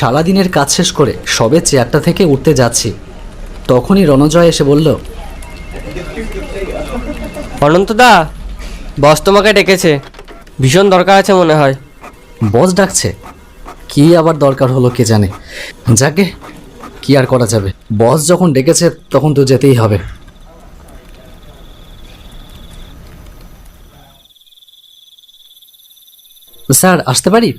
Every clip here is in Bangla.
সারাদিনের কাজ শেষ করে সবে চেয়ারটা থেকে উঠতে যাচ্ছি, তখনই রণজয় এসে বলল, অনন্তদা, বস তোমাকে ডেকেছে, ভীষণ দরকার আছে মনে হয়। বস ডাকছে? কি আবার দরকার হলো কে জানে। যাকে, কি আর করা যাবে, বস যখন ডেকেছে তখন তো যেতেই হবে। স্যার, আসতে পারি?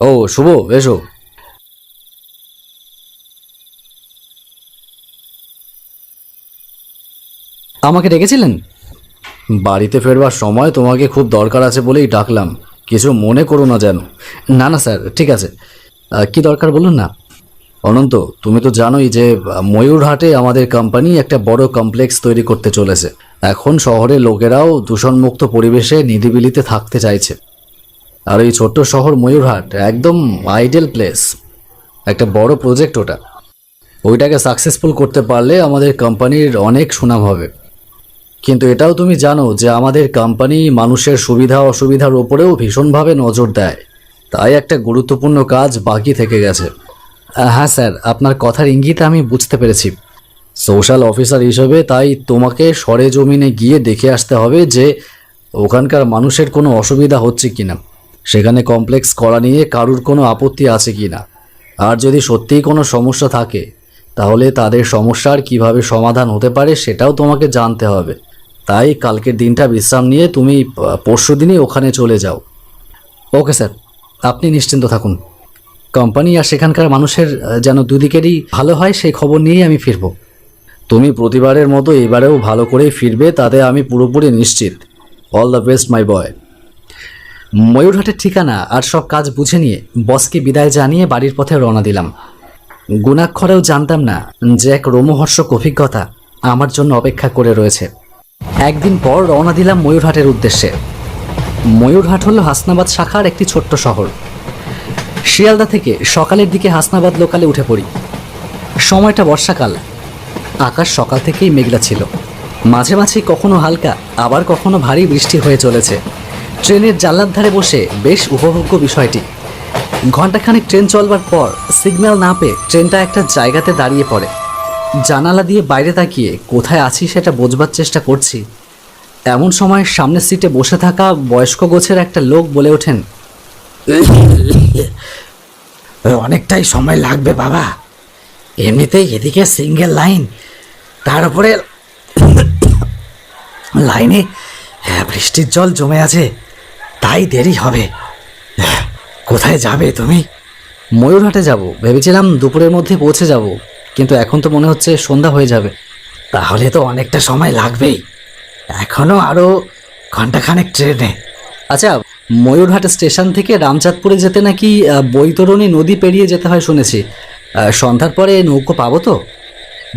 ও শুভ, এসো। আমাকে ডেকেছিলেন? বাড়িতে ফেরবার সময় তোমাকে খুব দরকার আছে বলেই ডাকলাম, কিছু মনে করো না যেন। না না স্যার, ঠিক আছে। কি দরকার বলুন না। অনন্ত, তুমি তো জানোই যে ময়ূরহাটে আমাদের কোম্পানি একটা বড় কমপ্লেক্স তৈরি করতে চলেছে। এখন শহরের লোকেরাও দূষণমুক্ত পরিবেশে নিরিবিলিতে থাকতে চাইছে। আর এই ছোট্ট শহর ময়ূরহাট একদম আইডিয়াল প্লেস, একটা বড় প্রজেক্ট ওটা। ওইটাকে সাকসেসফুল করতে পারলে আমাদের কোম্পানির অনেক সুনাম হবে। কিন্তু এটাও তুমি জানো যে আমাদের কোম্পানি মানুষের সুবিধা অসুবিধার ওপরেও ভীষণভাবে নজর দেয়, তাই একটা গুরুত্বপূর্ণ কাজ বাকি থেকে গেছে। হ্যাঁ স্যার, আপনার কথার ইঙ্গিত আমি বুঝতে পেরেছি। সোশ্যাল অফিসার হিসেবে তাই তোমাকে সরেজমিনে গিয়ে দেখে আসতে হবে যে ওখানকার মানুষের কোনো অসুবিধা হচ্ছে কিনা, সেখানে কমপ্লেক্স করা নিয়ে কারুর কোনো আপত্তি আছে কিনা, আর যদি সত্যিই কোনো সমস্যা থাকে তাহলে তাদের সমস্যার কিভাবে সমাধান হতে পারে সেটাও তোমাকে জানতে হবে। তাই কালকের দিনটা বিশ্রাম নিয়ে তুমি পরশুদিনই ওখানে চলে যাও। ওকে স্যার, আপনি নিশ্চিন্ত থাকুন। কোম্পানি আর সেখানকার মানুষের যেন দুদিকেরই ভালো হয় সেই খবর নিয়েই আমি ফিরব। তুমি প্রতিবারের মতো এবারেও ভালো করেই ফিরবে, তাতে আমি পুরোপুরি নিশ্চিত। অল দ্য বেস্ট মাই বয়। ময়ূরহাটের ঠিকানা আর সব কাজ বুঝে নিয়ে বসকে বিদায় জানিয়ে বাড়ির পথে রওনা দিলাম। গুণাক্ষরেও জানতাম না যে এক রোমহর্ষক অভিজ্ঞতা আমার জন্য অপেক্ষা করে রয়েছে। একদিন পর রওনা দিলাম ময়ূরহাটের উদ্দেশ্যে। ময়ূরহাট হলো হাসনাবাদ শাখার একটি ছোট্ট শহর। শিয়ালদা থেকে সকালের দিকে হাসনাবাদ লোকালে উঠে পড়ি। সময়টা বর্ষাকাল, আকাশ সকাল থেকেই মেঘলা ছিল। মাঝে মাঝে কখনো হালকা আবার কখনো ভারী বৃষ্টি হয়ে চলেছে। ট্রেনের জানলার ধারে বসে বেশ উপভোগ্য বিষয়টি। ঘণ্টাখানেক ট্রেন চলবার পর সিগন্যাল না পেয়ে ট্রেনটা একটা জায়গাতে দাঁড়িয়ে পড়ে। জানালা দিয়ে বাইরে তাকিয়ে কোথায় আছি সেটা বোঝবার চেষ্টা করছি। এমন সময় সামনের সিটে বসে থাকা বয়স্ক গোছের একটা লোক বলে ওঠেন, অনেকটাই সময় লাগবে বাবা, এমনিতেই এদিকে সিঙ্গেল লাইন, তার উপরে লাইনে বৃষ্টির জল জমে আছে, তাই দেরি হবে। কোথায় যাবে তুমি? ময়ূরহাটে যাব, ভেবেছিলাম দুপুরের মধ্যে পৌঁছে যাব, কিন্তু এখন তো মনে হচ্ছে সন্ধ্যা হয়ে যাবে। তাহলে তো অনেকটা সময় লাগবেই, এখনো আরও ঘন্টাখানেক ট্রেনে। আচ্ছা, ময়ূরহাট স্টেশন থেকে রামচাঁদপুরে যেতে নাকি বৈতরণী নদী পেরিয়ে যেতে হয় শুনেছি। সন্ধ্যার পরে নৌকো পাবো তো?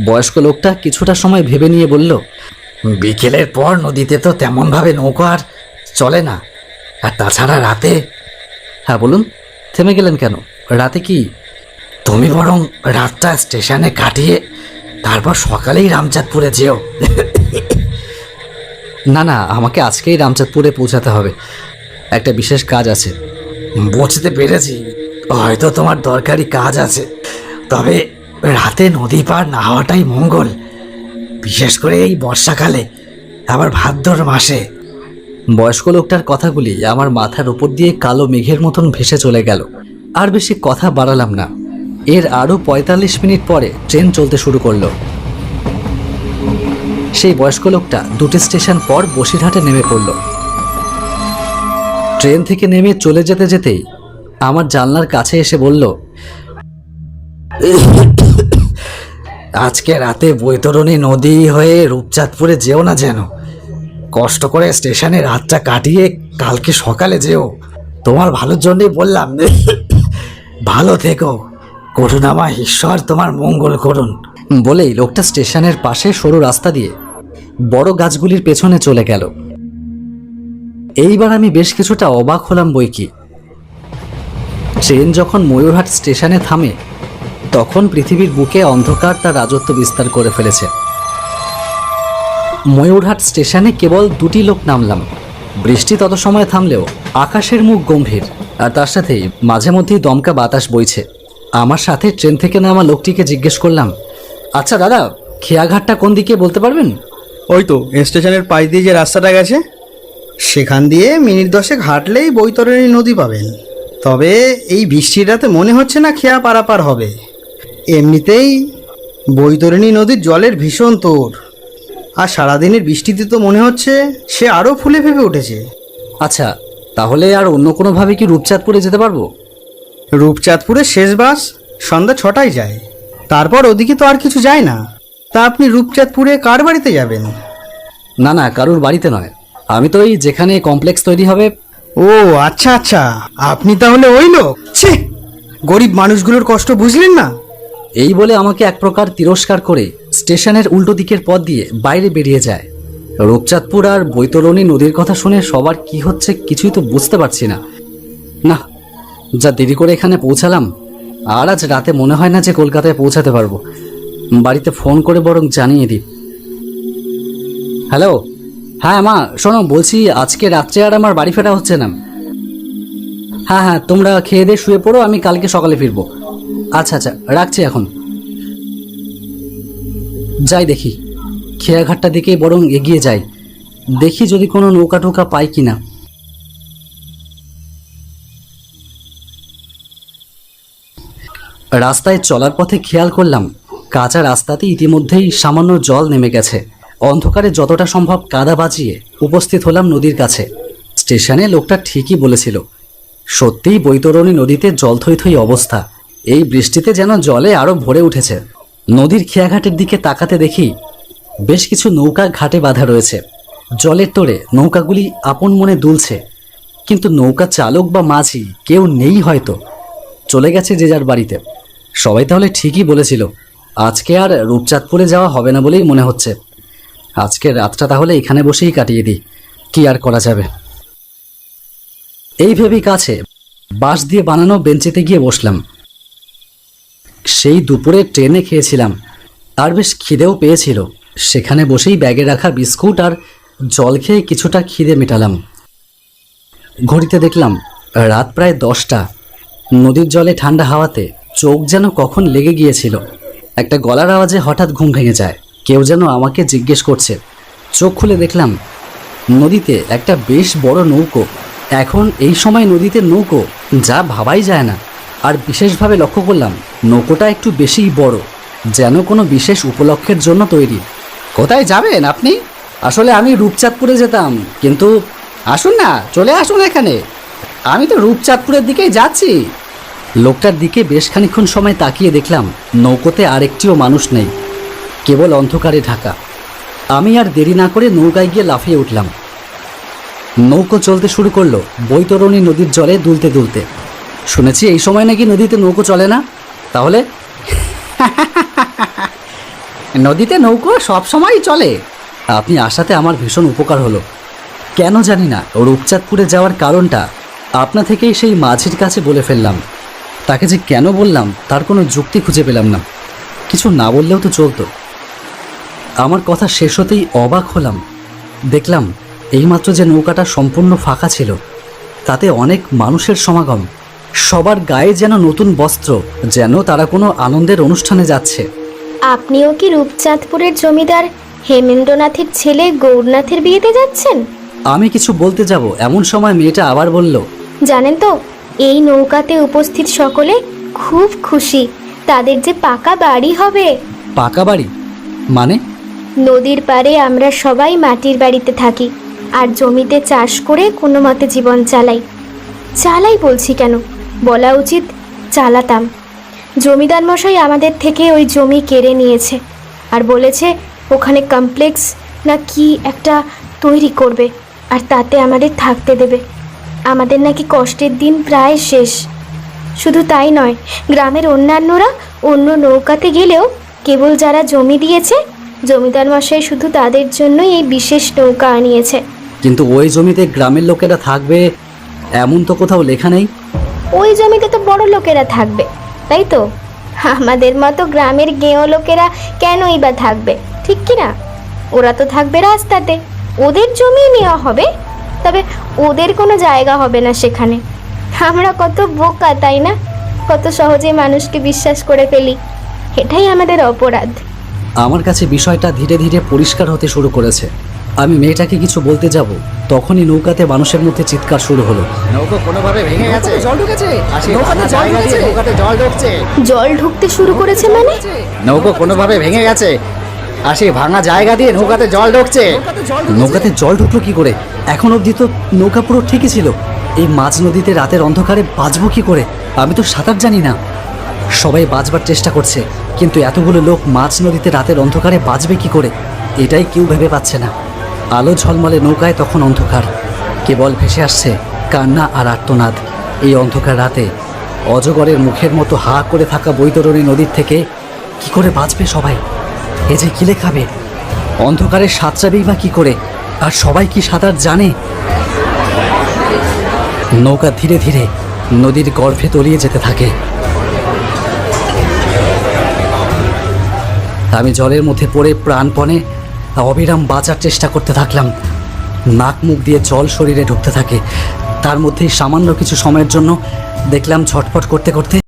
বয়স্ক লোকটা কিছুটা সময় ভেবে নিয়ে বলল, বিকেলের পর নদীতে তো তেমনভাবে নৌকো আর চলে না, আর তাছাড়া রাতে। হ্যাঁ বলুন, থেমে গেলেন কেন? রাতে কি? তুমি বরং রাতটা স্টেশনে কাটিয়ে তারপর সকালেই রামচাঁদপুরে যেও। না না, আমাকে আজকেই রামচাঁদপুরে পৌঁছাতে হবে, একটা বিশেষ কাজ আছে। বুঝতে পেরেছি, হয়তো তোমার দরকারি কাজ আছে, তবে রাতে নদী পার না হওয়াটাই মঙ্গল, বিশেষ করে এই বর্ষাকালে, আবার ভাদ্র মাসে। বয়স্ক লোকটার কথাগুলি আমার মাথার উপর দিয়ে কালো মেঘের মতন ভেসে চলে গেল। আর বেশি কথা বাড়ালাম না। এর আরও ৪৫ মিনিট পরে ট্রেন চলতে শুরু করলো। সেই বয়স্ক লোকটা ২টি স্টেশন পর বসিরহাটে নেমে পড়ল। ট্রেন থেকে নেমে চলে যেতে যেতেই আমার জানলার কাছে এসে বলল, আজকে রাতে বৈতরণী নদী হয়ে রূপচাঁদপুরে যেও না যেন, কষ্ট করে স্টেশনে রাতটা কাটিয়ে কালকে সকালে যেও, তোমার ভালোর জন্যই বললাম। ভালো থেকো, করুণাময় ঈশ্বর তোমার মঙ্গল করুন। বলেই লোকটা স্টেশনের পাশে সরু রাস্তা দিয়ে বড় গাছগুলির পেছনে চলে গেল। এইবার আমি বেশ কিছুটা অবাক হলাম বই কি। ট্রেন যখন ময়ূরহাট স্টেশনে থামে তখন পৃথিবীর বুকে অন্ধকার তার রাজত্ব বিস্তার করে ফেলেছে। ময়ূরহাট স্টেশনে কেবল 2টি লোক নামলাম। বৃষ্টি তত সময় থামলেও আকাশের মুখ গম্ভীর, আর তার সাথেই মাঝে মধ্যেই দমকা বাতাস বইছে। আমার সাথে ট্রেন থেকে নামা লোকটিকে জিজ্ঞেস করলাম, আচ্ছা দাদা, খেয়াঘাটটা কোন দিকে বলতে পারবেন? ওই তো স্টেশনের পাশ দিয়ে যে রাস্তাটা গেছে, সেখান দিয়ে মিনিট 10 হাঁটলেই বৈতরণী নদী পাবেন। তবে এই বৃষ্টির রাতে মনে হচ্ছে না খেয়া পারাপার হবে। এমনিতেই বৈতরণী নদীর জলের ভীষণ তোড়, আর সারাদিনের বৃষ্টিতে তো মনে হচ্ছে সে আরও ফুলে ফেপে উঠেছে। আচ্ছা, তাহলে আর অন্য কোনোভাবে কি রূপচাঁদপুরে যেতে পারবো? রূপচাঁদপুরের শেষ বাস সন্ধ্যা 6টায় যায়, তারপর ওদিকে তো আর কিছু যায় না। তা আপনি রূপচাঁদপুরে কার বাড়িতে যাবেন? না না, কারুর বাড়িতে নয়, আমি তো এই যেখানে কমপ্লেক্স তৈরি হবে। ও আচ্ছা আচ্ছা, আপনি তাহলে ওই লোক। ছি, গরিব মানুষগুলোর কষ্ট বুঝলেন না। এই বলে আমাকে এক প্রকার তিরস্কার করে স্টেশনের উল্টো দিকের পথ দিয়ে বাইরে বেরিয়ে যায়। রূপচাঁদপুর আর বৈতরণী নদীর কথা শুনে সবার কি হচ্ছে কিছুই তো বুঝতে পারছি না। না, যা দেরি করে এখানে পৌঁছালাম, আর আজ রাতে মনে হয় না যে কলকাতায় পৌঁছাতে পারবো। বাড়িতে ফোন করে বরং জানিয়ে দিই। হ্যালো, হ্যাঁ মা, শোনো, বলছি আজকে রাত্রে আর আমার বাড়ি ফেরা হচ্ছে না। হ্যাঁ হ্যাঁ, তোমরা খেয়ে দিয়ে শুয়ে পড়ো, আমি কালকে সকালে ফিরবো। আচ্ছা আচ্ছা, রাখছি এখন। যাই দেখি, খেয়াঘাটটা দিকে বরং এগিয়ে যাই, দেখি যদি কোনো নৌকা টোকা পাই কিনা। রাস্তায় চলার পথে খেয়াল করলাম কাঁচা রাস্তাতে ইতিমধ্যেই সামান্য জল নেমে গেছে। অন্ধকারে যতটা সম্ভব কাদা বাজিয়ে উপস্থিত হলাম নদীর কাছে। স্টেশনে লোকটা ঠিকই বলেছিল, সত্যিই বৈতরণী নদীতে জল থই থই অবস্থা। এই বৃষ্টিতে যেন জলে আরো ভরে উঠেছে। নদীর খেয়াঘাটের দিকে তাকাতে দেখি বেশ কিছু নৌকা ঘাটে বাঁধা রয়েছে। জলের তোড়ে নৌকাগুলি আপন মনে দুলছে, কিন্তু নৌকা চালক বা মাঝি কেউ নেই, হয়তো চলে গেছে যে যার বাড়িতে। সবাই তাহলে ঠিকই বলেছিল, আজকে আর রূপচাঁদপুরে যাওয়া হবে না বলেই মনে হচ্ছে। আজকে রাতটা তাহলে এখানে বসেই কাটিয়ে দিই, কি আর করা যাবে। এই ভেবেই কাছে বাঁশ দিয়ে বানানো বেঞ্চিতে গিয়ে বসলাম। সেই দুপুরে ট্রেনে খেয়েছিলাম, আর বেশ খিদেও পেয়েছিল। সেখানে বসেই ব্যাগে রাখা বিস্কুট আর জল খেয়ে কিছুটা খিদে মেটালাম। ঘড়িতে দেখলাম রাত প্রায় 10টা। নদীর জলে ঠান্ডা হাওয়াতে চোখ যেন কখন লেগে গিয়েছিল। একটা গলার আওয়াজে হঠাৎ ঘুম ভেঙে যায়। কেউ যেন আমাকে জিজ্ঞেস করছে। চোখ খুলে দেখলাম নদীতে একটা বেশ বড় নৌকো। এখন এই সময় নদীতে নৌকো, যা ভাবাই যায় না। আর বিশেষভাবে লক্ষ্য করলাম নৌকোটা একটু বেশিই বড়, যেন কোনো বিশেষ উপলক্ষের জন্য তৈরি। কোথায় যাবেন আপনি? আসলে আমি রূপচাঁদপুরে যেতাম, কিন্তু আসুন না, চলে আসুন এখানে, আমি তো রূপচাঁদপুরের দিকেই যাচ্ছি। লোকটার দিকে বেশ খানিকক্ষণ সময় তাকিয়ে দেখলাম নৌকোতে আরেকটিও মানুষ নেই, কেবল অন্ধকারে ঢাকা। আমি আর দেরি না করে নৌকায় গিয়ে লাফিয়ে উঠলাম। নৌকো চলতে শুরু করলো বৈতরণী নদীর জলে দুলতে দুলতে। শুনেছি এই সময় নাকি নদীতে নৌকো চলে না। তাহলে নদীতে নৌকো সব সময়ই চলে। আপনি আসাতে আমার ভীষণ উপকার হলো। কেন জানি না রূপচাঁদপুরে যাওয়ার কারণটা আপনা থেকেই সেই মাঝির কাছে বলে ফেললাম। তাকে যে কেন বললাম তার কোনো যুক্তি খুঁজে পেলাম না। কিছু না বললেও তো চলতো। আমার কথা শেষ হতেই অবাক হলাম। দেখলাম এইমাত্র যে নৌকাটা সম্পূর্ণ ফাঁকা ছিল, তাতে অনেক মানুষের সমাগম। সবার গায়ে যেন নতুন বস্ত্র, যেন তারা কোনো আনন্দের অনুষ্ঠানে যাচ্ছে। আপনিও কি রূপচাঁদপুরের জমিদার হেমেন্দ্রনাথের ছেলে গৌরনাথের বিয়েতে যাচ্ছেন? আমি কিছু বলতে যাব এমন সময় মেয়েটা আবার বলল, জানেন তো, এই নৌকাতে উপস্থিত সকলে খুব খুশি, তাদের যে পাকা বাড়ি হবে। পাকা বাড়ি মানে? নদীর পাড়ে আমরা সবাই মাটির বাড়িতে থাকি, আর জমিতে চাষ করে কোনো মতে জীবন চালাই বলছি কেন, বলা উচিত চালাতাম। জমিদার মশাই আমাদের থেকে ওই জমি কেড়ে নিয়েছে, আর বলেছে ওখানে কমপ্লেক্স না কি একটা তৈরি করবে, আর তাতে আমাদের থাকতে দেবে। আমাদের নাকি কষ্টের দিন প্রায় শেষ। শুধু তাই নয়, গ্রামের অন্যান্যরা অন্য নৌকাতে গেলেও কেবল যারা জমি দিয়েছে, জমিদার মশাই শুধু তাদের জন্যই এই বিশেষ নৌকা আনিয়েছে। কিন্তু ওই জমিতে গ্রামের লোকেরা থাকবে এমন তো কোথাও লেখা নেই। ওই জমিতে তো বড় লোকেরা থাকবে, তাই তো? আমাদের মতো গ্রামের গেঁয়ো লোকেরা কেনই বা থাকবে, ঠিক কি না? ওরা তো থাকবে রাস্তাতে, ওদের জমি নেওয়া হবে, তবে ওদের কোনো জায়গা হবে না সেখানে। আমরা কত বোকা, তাই না? কত সহজে মানুষকে বিশ্বাস করে ফেলি। এটাই আমাদের অপরাধ। আমার কাছে বিষয়টা ধীরে ধীরে পরিষ্কার হতে শুরু করেছে। আমি মেয়েটাকে কিছু বলতে যাব, তখনই নৌকাতে মানুষের মধ্যে চিৎকার শুরু হলো। নৌকো কোনোভাবে ভেঙে গেছে, জল ঢুকেছে, নৌকাতে জল ঢুকছে। জল ঢুকতে শুরু করেছে মানে? নৌকো কোনোভাবে ভেঙে গেছে, আসি ভাঙা জায়গা দিয়ে নৌকাতে জল ঢুকছে। নৌকাতে জল ঢুকলো কি করে? এখন অবধি তো নৌকা পুরো ঠিকই ছিল। এই মাঝ নদীতে রাতের অন্ধকারে বাঁচবো কি করে? আমি তো সাঁতার জানি না। সবাই বাঁচবার চেষ্টা করছে, কিন্তু এতগুলো লোক মাঝ নদীতে রাতের অন্ধকারে বাঁচবে কি করে, এটাই কেউ ভেবে পাচ্ছে না। আলো ঝলমলে নৌকায় তখন অন্ধকার, কেবল ভেসে আসছে কান্না আর আর্তনাদ। এই অন্ধকার রাতে অজগরের মুখের মতো হা করে থাকা বৈতরণী নদীর থেকে কি করে বাঁচবে সবাই? এ যে কিলে খাবে, অন্ধকারে সাঁতরাবেই বা কি করে? আর সবাই কি সাঁতার জানে? নৌকা ধীরে ধীরে নদীর গর্ভে তলিয়ে যেতে থাকে। আমি জলের মধ্যে পড়ে প্রাণপণে অবিরাম বাঁচার চেষ্টা করতে থাকলাম। নাক মুখ দিয়ে জল শরীরে ঢুকতে থাকে। তার মধ্যেই সামান্য কিছু সময়ের জন্য দেখলাম ছটফট করতে করতে